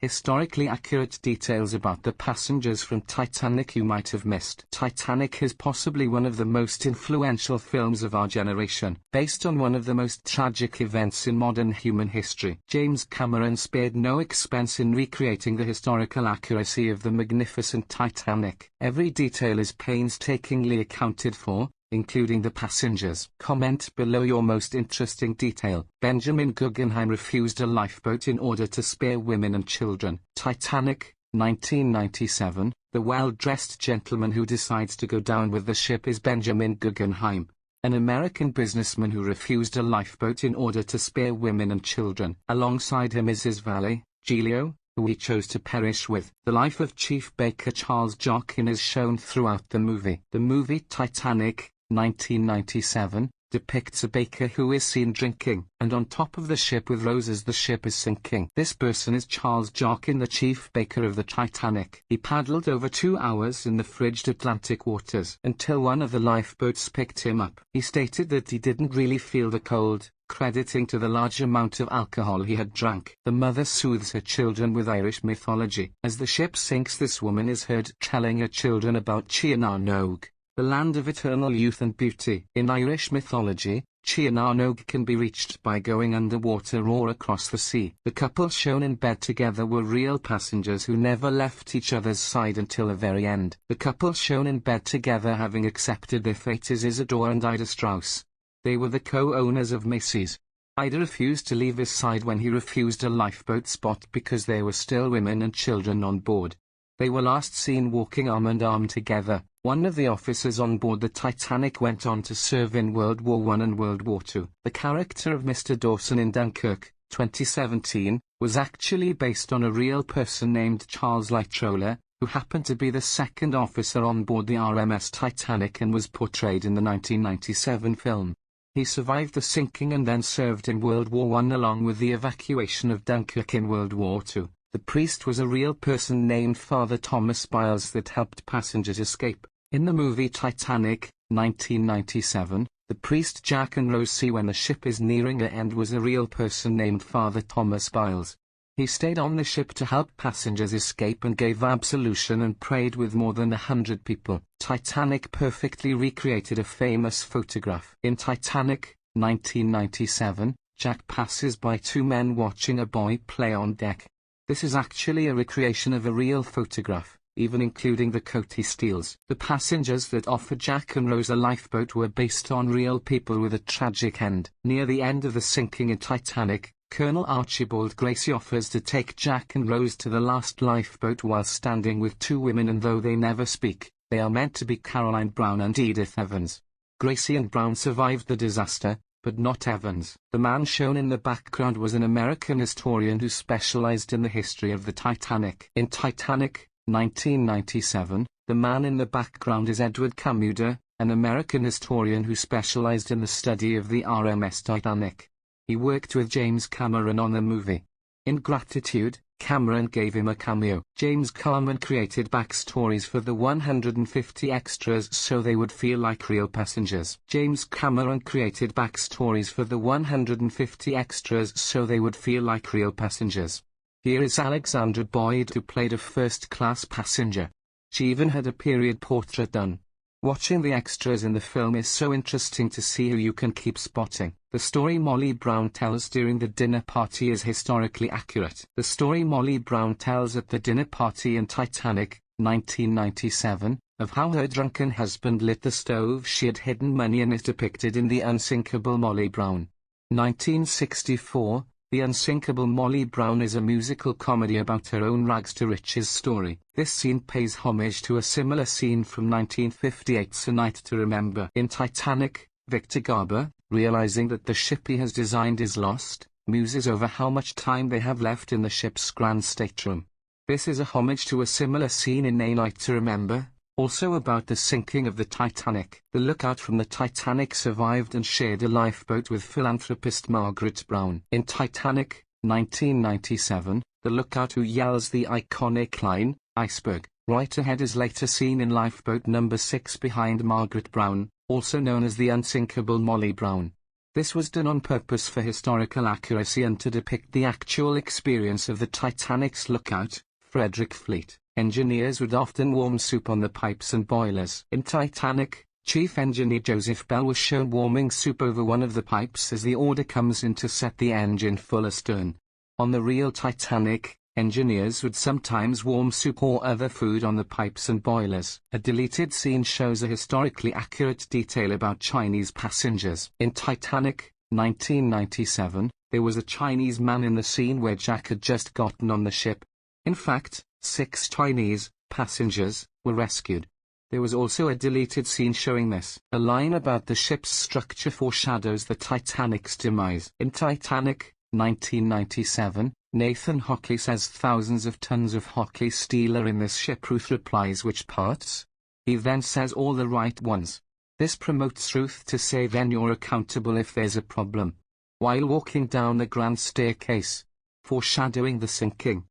Historically accurate details about the passengers from Titanic you might have missed. Titanic is possibly one of the most influential films of our generation, based on one of the most tragic events in modern human history. James Cameron spared no expense in recreating the historical accuracy of the magnificent Titanic. Every detail is painstakingly accounted for, including the passengers. Comment below your most interesting detail. Benjamin Guggenheim refused a lifeboat in order to spare women and children. Titanic, 1997. The well-dressed gentleman who decides to go down with the ship is Benjamin Guggenheim, an American businessman who refused a lifeboat in order to spare women and children. Alongside him is his valet, Giulio, who he chose to perish with. The life of Chief Baker Charles Jockin is shown throughout the movie. The movie Titanic, 1997, depicts a baker who is seen drinking and on top of the ship with Rose as the ship is sinking. This person is Charles Jockin, the chief baker of the Titanic. He paddled over 2 hours in the frigid Atlantic waters until one of the lifeboats picked him up. He stated that he didn't really feel the cold, crediting to the large amount of alcohol he had drank. The mother soothes her children with Irish mythology. As the ship sinks, this woman is heard telling her children about Chiananog, the land of eternal youth and beauty. In Irish mythology, Chiananog can be reached by going underwater or across the sea. The couple shown in bed together were real passengers who never left each other's side until the very end. The couple shown in bed together having accepted their fate is Isidore and Ida Strauss. They were the co-owners of Macy's. Ida refused to leave his side when he refused a lifeboat spot because there were still women and children on board. They were last seen walking arm in arm together. One of the officers on board the Titanic went on to serve in World War I and World War II. The character of Mr. Dawson in Dunkirk, 2017, was actually based on a real person named Charles Lightroller, who happened to be the second officer on board the RMS Titanic and was portrayed in the 1997 film. He survived the sinking and then served in World War I along with the evacuation of Dunkirk in World War II. The priest was a real person named Father Thomas Biles that helped passengers escape. In the movie Titanic, 1997, the priest Jack and Rose see when the ship is nearing the end was a real person named Father Thomas Biles. He stayed on the ship to help passengers escape and gave absolution and prayed with more than 100 people. Titanic perfectly recreated a famous photograph. In Titanic, 1997, Jack passes by two men watching a boy play on deck. This is actually a recreation of a real photograph, even including the coat he steals. The passengers that offered Jack and Rose a lifeboat were based on real people with a tragic end. Near the end of the sinking in Titanic, Colonel Archibald Gracie offers to take Jack and Rose to the last lifeboat while standing with two women, and though they never speak, they are meant to be Caroline Brown and Edith Evans. Gracie and Brown survived the disaster, but not Evans. The man shown in the background was an American historian who specialized in the history of the Titanic. In Titanic, 1997, the man in the background is Edward Camuda, an American historian who specialized in the study of the RMS Titanic. He worked with James Cameron on the movie. In gratitude, Cameron gave him a cameo. James Cameron created backstories for the 150 extras so they would feel like real passengers. James Cameron created backstories for the 150 extras so they would feel like real passengers. Here is Alexandra Boyd, who played a first-class passenger. She even had a period portrait done. Watching the extras in the film is so interesting to see who you can keep spotting. The story Molly Brown tells during the dinner party is historically accurate. The story Molly Brown tells at the dinner party in Titanic, 1997, of how her drunken husband lit the stove she had hidden money in is depicted in The Unsinkable Molly Brown. 1964, The Unsinkable Molly Brown is a musical comedy about her own rags to riches story. This scene pays homage to a similar scene from 1958's A Night to Remember. In Titanic, Victor Garber, realizing that the ship he has designed is lost, muses over how much time they have left in the ship's grand stateroom. This is a homage to a similar scene in A Night to Remember, also about the sinking of the Titanic. The lookout from the Titanic survived and shared a lifeboat with philanthropist Margaret Brown. In Titanic, 1997, the lookout who yells the iconic line, "Iceberg, right ahead," is later seen in lifeboat number 6 behind Margaret Brown, also known as the Unsinkable Molly Brown. This was done on purpose for historical accuracy and to depict the actual experience of the Titanic's lookout, Frederick Fleet. Engineers would often warm soup on the pipes and boilers. In Titanic, Chief Engineer Joseph Bell was shown warming soup over one of the pipes as the order comes in to set the engine full astern. On the real Titanic, engineers would sometimes warm soup or other food on the pipes and boilers. A deleted scene shows a historically accurate detail about Chinese passengers. In Titanic, 1997, there was a Chinese man in the scene where Jack had just gotten on the ship. In fact, 6 Chinese passengers were rescued. There was also a deleted scene showing this. A line about the ship's structure foreshadows the Titanic's demise. In Titanic, 1997, Nathan Hockley says thousands of tons of Hockley steel are in this ship. Ruth replies, which parts? He then says all the right ones. This promotes Ruth to say then you're accountable if there's a problem. While walking down the grand staircase, foreshadowing the sinking,